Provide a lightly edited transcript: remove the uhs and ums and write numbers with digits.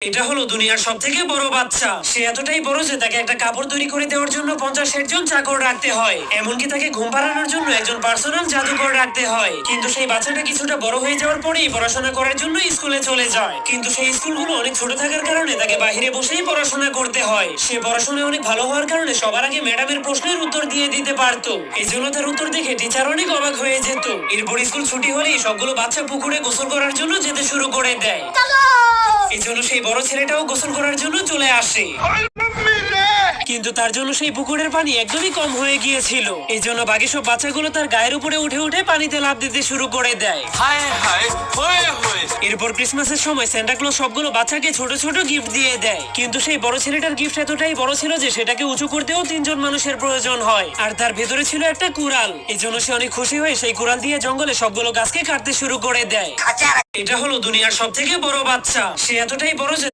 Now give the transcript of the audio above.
এটা হলো দুনিয়ার সব থেকে বড় বাচ্চা। সে এতটাই বড় যে তাকে একটা কাপড় তৈরি করে দেওয়ার জন্য 50-60 জন চাকর রাখতে হয়। এমনকি তাকে ঘুম পাড়ানোর জন্য একজন পার্সোনাল জাদুকর রাখতে হয়। কিন্তু সেই বাচ্চাটা কিছুটা বড় হয়ে যাওয়ার পরেই পড়াশোনা করার জন্য স্কুলে চলে যায়। কিন্তু সেই স্কুলগুলো অনেক ছোট থাকার কারণে তাকে বাইরে বসেই পড়াশোনা করতে হয়। সে পড়াশোনায় অনেক ভালো হওয়ার কারণে সবার আগে ম্যাডামের প্রশ্নের উত্তর দিয়ে দিতে পারতো। এই জন্য তার উত্তর দেখে টিচার অনেক অবাক হয়ে যেত। এরপর স্কুল ছুটি হলেই সবগুলো বাচ্চা পুকুরে গোসল করার জন্য যেতে শুরু করে দেয়। এই জন্য সেই বড় ছেলেটাও গোসল করার জন্য চলে আসে। কিন্তু তার জন্য সেই পুকুরের পানি একদমই কম হয়ে গিয়েছিল। এই জন্য বাকি সব বাচ্চাগুলো তার গায়ের উপরে উঠে উঠে পানিতে লাফ দিতে শুরু করে দেয়। এরপর ক্রিসমাসের সময় সান্টা ক্লজ সবগুলো বাচ্চাকে ছোট ছোট গিফট দিয়ে দেয়। কিন্তু সেই বড় ছেলেটার গিফট এতটাই বড় ছিল যে সেটাকে উঁচু করতেও 3 জন মানুষের প্রয়োজন হয়। আর তার ভেতরে ছিল একটা কুড়াল। এই জন্য সে অনেক খুশি হয়ে সেই কুড়াল দিয়ে জঙ্গলে সবগুলো গাছকে কাটতে শুরু করে দেয়। এটা হলো দুনিয়ার সব থেকে বড় বাচ্চা। সে এতটাই বড় যে